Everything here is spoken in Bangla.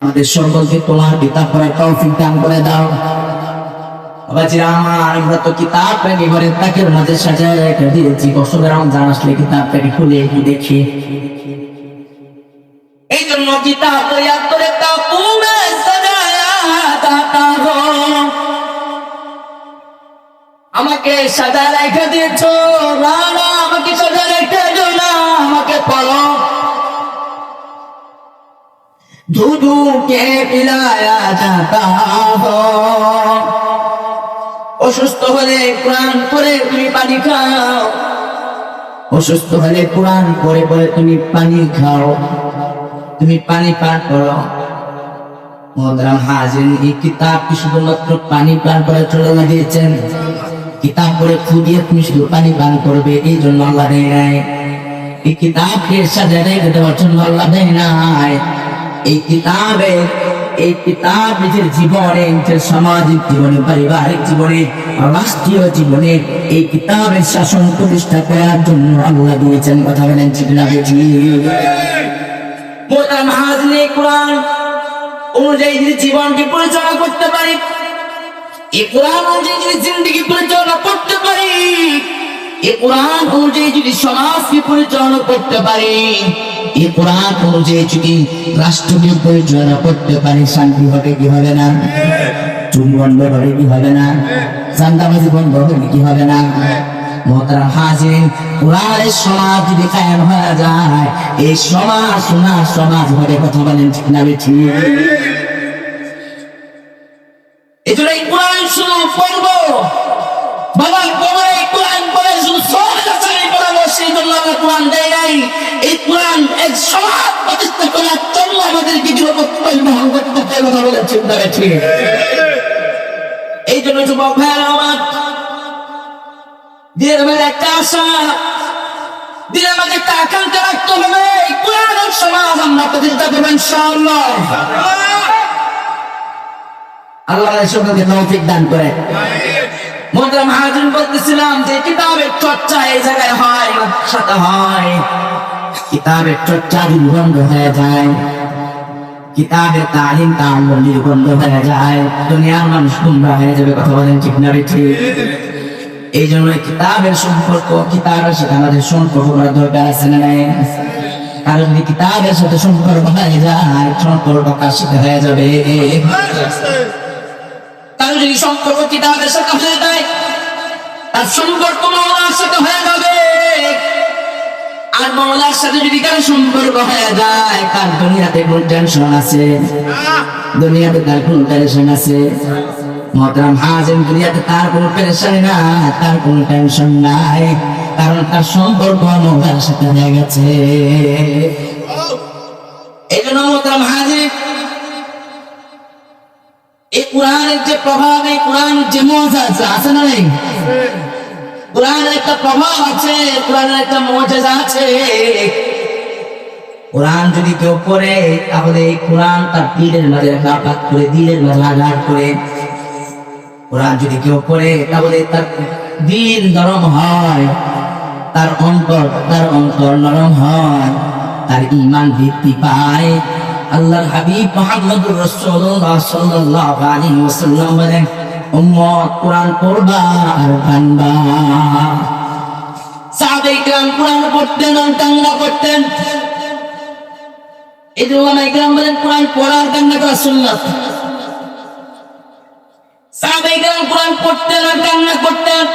আমাদের সকলকে তোমার কিতাব পড়ার তৌফিক দান করে দাও। বাবাজিরা আমার, আমরা তো কিতাবটাকে ঘরের তাকের মাঝে সাজায় রেখে দিয়েছি। বছরের রমজান আসলে কিতাবটাকে খুলে একটু দেখি। এই জন্য কিতাব তৈয়ার করে তাপুমে সাজায়া দাতা গো, আমাকে সাজায় রেখে দিয়েছো। না না, আমাকে সাজায় রেখে দিও না, আমাকে পড়ো। दूधू के पिलाया जाता हो। অসুস্থ হলে কোরআন পড়ে তুমি পানি খাও, অসুস্থ হলে কোরআন পড়ে পড়ে তুমি পানি খাও, তুমি পানি পান করো। মোহতারাম হাজিরিন, এই কিতাব কি শুধুমাত্র পানি পান করে চলে লাগিয়েছেন? কিতাব পড়ে খুদিয়ে তুমি শুধু পানি পান করবে এই জন্য আল্লাহ দেয় নাই। এই কিতাবকে সাজায় রেখে দেওয়ার জন্য আল্লাহ দেয় নাই। এই কিতাব নিজের জীবনে, নিজের সামাজিক জীবনে, পারিবারিক জীবনে, রাষ্ট্রীয় জীবনে এই কিতাবের শাসন প্রতিষ্ঠা করার জন্য আল্লাহ দিয়েছেন। কথা বলেন ঠিক না বেঠি? মোহতারাম হাজিরিন, কোরআন অনুযায়ী যদি জীবনকে পরিচালনা করতে পারি, এই কোরআন অনুযায়ী যদি জিন্দেগি পরিচালনা করতে পারি, এই কোরআন অনুযায়ী যদি সমাজকে পরিচালনা করতে পারি, এই কোরআন অনুযায়ী যদি রাষ্ট্রকে পরিচালনা করতে পারি, শান্তি হবে কি হবে না? চুরি বন্ধ হবে কি হবে না? চাঁদাবাজি বন্ধ হবে কি হবে না? মোহতারাম হাজিরিন, কোরআনের সমাজ যদি কায়েম হয়ে যায়, এই সমাজ সোনার সমাজ হবে। কথা বলেন ঠিক না বেঠি? এই জন্য এই কোরআন শুধু পড়বো, বাবা পড়ে কোরআন পড়ে শুধু সহজাচারী পড়াবো, সেই জন্য আমরা কোরআন দেয় নাই। এই কোরআন এক সমাজ প্রতিষ্ঠা করার জন্য আমাদেরকে বহন করতে হবে। কথা বলেন ঠিক না বেঠি? এই জন্য যুবক ভাইয়েরা আমার, দিনের বেলা একটা আশা, দিনের মাঝে একটা আকাঙ্ক্ষা রাখতে হবে, কোরআনের সমাজ আমরা প্রতিষ্ঠা করবো ইনশাআল্লাহ। আল্লাহ সকলকে তৌফিক দান করে। মোহতারাম হাজিরিন, বলতেছিলাম যে কিতাবের চর্চা এই জায়গায় হয়, সাথে হয়। কিতাবের চর্চা যদি বন্ধ হয়ে যায়, কিতাবের তালিম তাআল্লুম যদি বন্ধ হয়ে যায়, দুনিয়ার মানুষ গুমরাহ হয়ে যাবে। কথা বলেন ঠিক না বেঠি? এই জন্য কিতাবের সম্পর্ক, কিতাবের সাথে আমাদের সম্পর্ক করার দরকার আছে না নাই? কারণ যদি কিতাবের সাথে সম্পর্ক হয়ে যায়, সম্পর্ক কার সাথে হয়ে যাবে? কারণ যদি সম্পর্ক কিতাবের সাথে হয়ে যায়, তার সম্পর্ক মাওলার সাথে হয়ে যাবে। আর মাওলার সাথে যদি কার সম্পর্ক হয়ে যায়, তার দুনিয়াতে কোন টেনশন আছে? দুনিয়াতে তার কোন টেনশন আছে? মোহতারাম হাজিরিন, দুনিয়াতে তার কোনো পেরেশানি না, তার কোনো টেনশন নাই, কারণ তার সম্পর্ক মাওলার সাথে হয়ে গেছে। এই জন্য মোহতারাম হাজিরিন, এই কোরআনের যে প্রভাব, এই কোরআনের যে মুআজিজা আছে না নাই? কোরআনের একটা প্রভাব আছে, কোরআনের একটা মুআজিজা আছে। কোরআন যদি কেউ পড়ে, তাহলে এই কোরআন তার দিলের মাঝে আঘাত করে, দিলের মাঝে আঘাত করে। কোরআন যদি কেউ পড়ে, তাহলে তার দিল নরম হয়, তার অন্তর নরম হয়, তার ঈমান বৃদ্ধি পায়। আল্লাহর হাবিব মুহাম্মদুর রাসূলুল্লাহ সাল্লাল্লাহু আলাইহি ওয়াসাল্লাম বলেন, উম্মত কোরআন পড়বা আর কানবা। সাহাবায়ে কেরাম কোরআন পড়তেন আর কান্না করতেন। এই যে ওলামায়ে কেরাম বলেন, কোরআন পড়া আর কান্না করা সুন্নাত। সাহাবায়ে কেরাম কোরআন পড়তেন আর কান্না করতেন।